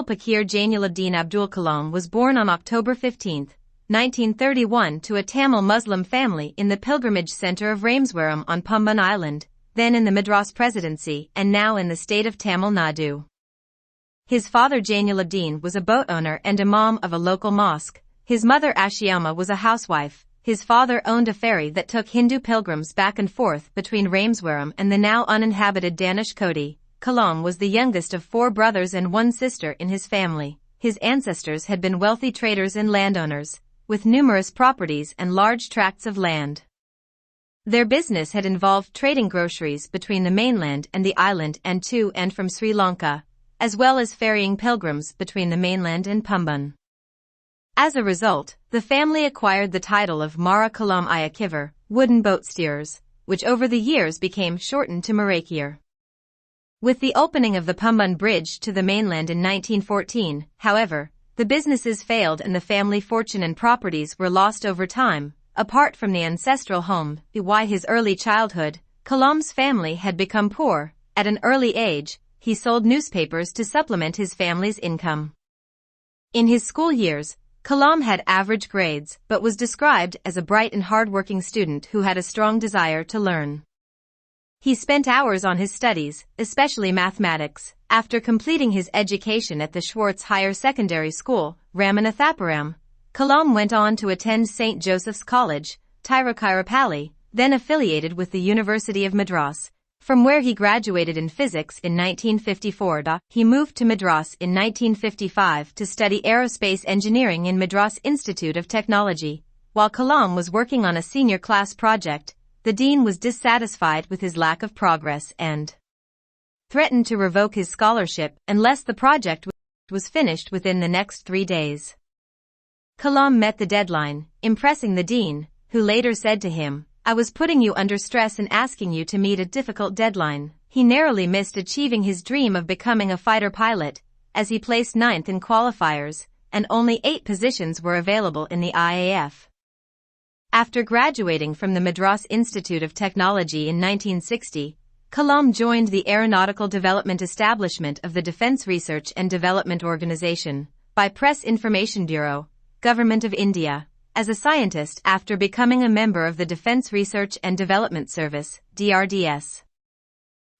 Pakir Jainulabdeen Abdul Kalam was born on October 15, 1931 to a Tamil Muslim family in the pilgrimage center of Rameswaram on Pamban Island, then in the Madras Presidency and now in the state of Tamil Nadu. His father Jainulabdeen was a boat owner and imam of a local mosque. His mother Ashiama was a housewife. His father owned a ferry that took Hindu pilgrims back and forth between Rameswaram and the now uninhabited Danish Koti. Kalam was the youngest of 4 brothers and 1 sister in his family. His ancestors had been wealthy traders and landowners, with numerous properties and large tracts of land. Their business had involved trading groceries between the mainland and the island and to and from Sri Lanka, as well as ferrying pilgrims between the mainland and Pamban. As a result, the family acquired the title of Mara Kalam Ayakivar, wooden boat steerers, which over the years became shortened to Marakir. With the opening of the Pamban Bridge to the mainland in 1914, however, the businesses failed and the family fortune and properties were lost over time. Apart from the ancestral home, by his early childhood, Kalam's family had become poor. At an early age, he sold newspapers to supplement his family's income. In his school years, Kalam had average grades but was described as a bright and hard-working student who had a strong desire to learn. He spent hours on his studies, especially mathematics. After completing his education at the Schwartz Higher Secondary School, Ramanathapuram, Kalam went on to attend St. Joseph's College, Tiruchirappalli, then affiliated with the University of Madras, from where he graduated in physics in 1954. He moved to Madras in 1955 to study aerospace engineering in Madras Institute of Technology. While Kalam was working on a senior class project, the dean was dissatisfied with his lack of progress and threatened to revoke his scholarship unless the project was finished within the next 3 days. Kalam met the deadline, impressing the dean, who later said to him, "I was putting you under stress and asking you to meet a difficult deadline." He narrowly missed achieving his dream of becoming a fighter pilot, as he placed 9th in qualifiers, and only 8 positions were available in the IAF. After graduating from the Madras Institute of Technology in 1960, Kalam joined the Aeronautical Development Establishment of the Defence Research and Development Organisation, by Press Information Bureau, Government of India, as a scientist after becoming a member of the Defence Research and Development Service, DRDS.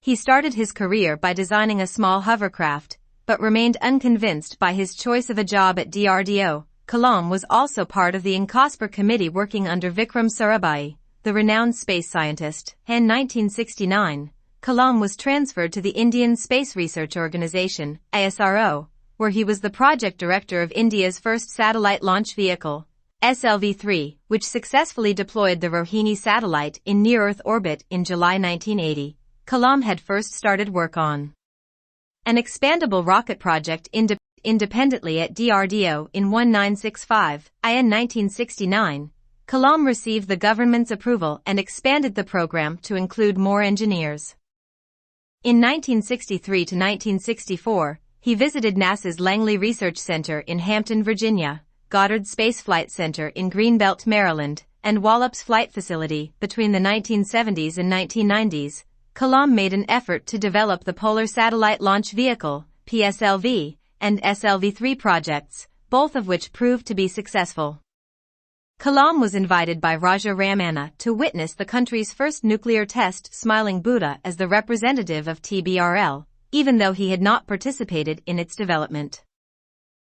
He started his career by designing a small hovercraft, but remained unconvinced by his choice of a job at DRDO. Kalam was also part of the Incospur committee working under Vikram Sarabhai, the renowned space scientist. In 1969, Kalam was transferred to the Indian Space Research Organisation, ISRO, where he was the project director of India's first satellite launch vehicle, SLV-3, which successfully deployed the Rohini satellite in near-Earth orbit in July 1980. Kalam had first started work on an expandable rocket project independently at DRDO in 1965. In 1969, Kalam received the government's approval and expanded the program to include more engineers. In 1963 to 1964, he visited NASA's Langley Research Center in Hampton, Virginia, Goddard Space Flight Center in Greenbelt, Maryland, and Wallops Flight Facility. Between the 1970s and 1990s, Kalam made an effort to develop the Polar Satellite Launch Vehicle, PSLV, and SLV-3 projects, both of which proved to be successful. Kalam was invited by Raja Ramanna to witness the country's first nuclear test, Smiling Buddha as the representative of TBRL, even though he had not participated in its development.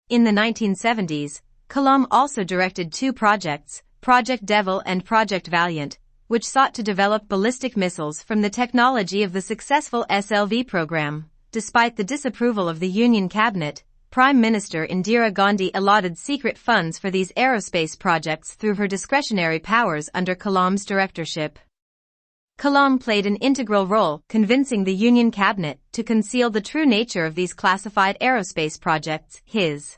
In the 1970s, Kalam also directed 2 projects, Project Devil and Project Valiant, which sought to develop ballistic missiles from the technology of the successful SLV program. Despite the disapproval of the Union Cabinet, Prime Minister Indira Gandhi allotted secret funds for these aerospace projects through her discretionary powers under Kalam's directorship. Kalam played an integral role convincing the Union Cabinet to conceal the true nature of these classified aerospace projects. His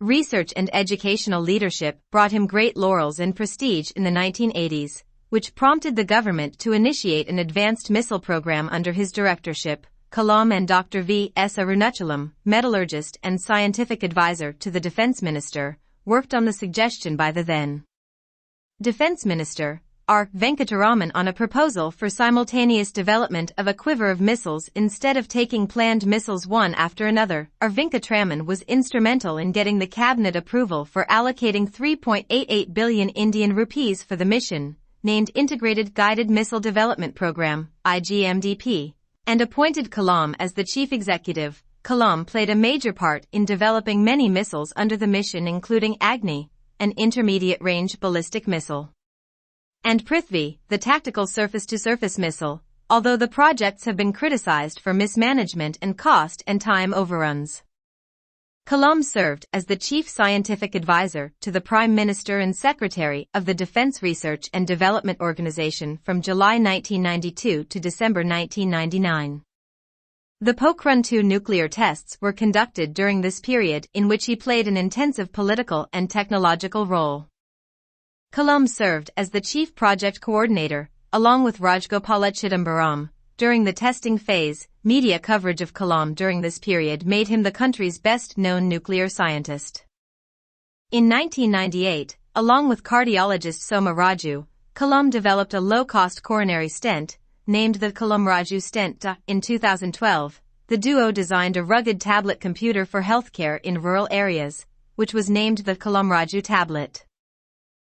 research and educational leadership brought him great laurels and prestige in the 1980s, which prompted the government to initiate an advanced missile program under his directorship. Kalam and Dr. V. S. Arunachalam, metallurgist and scientific advisor to the defense minister, worked on the suggestion by the then defense minister, R. Venkataraman on a proposal for simultaneous development of a quiver of missiles instead of taking planned missiles one after another. R. Venkataraman was instrumental in getting the cabinet approval for allocating 3.88 billion Indian rupees for the mission, named Integrated Guided Missile Development Program, IGMDP, and appointed Kalam as the chief executive. Kalam played a major part in developing many missiles under the mission, including Agni, an intermediate-range ballistic missile, and Prithvi, the tactical surface-to-surface missile, although the projects have been criticized for mismanagement and cost and time overruns. Kalam served as the chief scientific advisor to the Prime Minister and Secretary of the Defense Research and Development Organization from July 1992 to December 1999. The Pokhran II nuclear tests were conducted during this period, in which he played an intensive political and technological role. Kalam served as the chief project coordinator, along with Rajgopala Chidambaram, during the testing phase. Media coverage of Kalam during this period made him the country's best-known nuclear scientist. In 1998, along with cardiologist Soma Raju, Kalam developed a low-cost coronary stent, named the Kalam Raju stent. In 2012, the duo designed a rugged tablet computer for healthcare in rural areas, which was named the Kalam Raju tablet.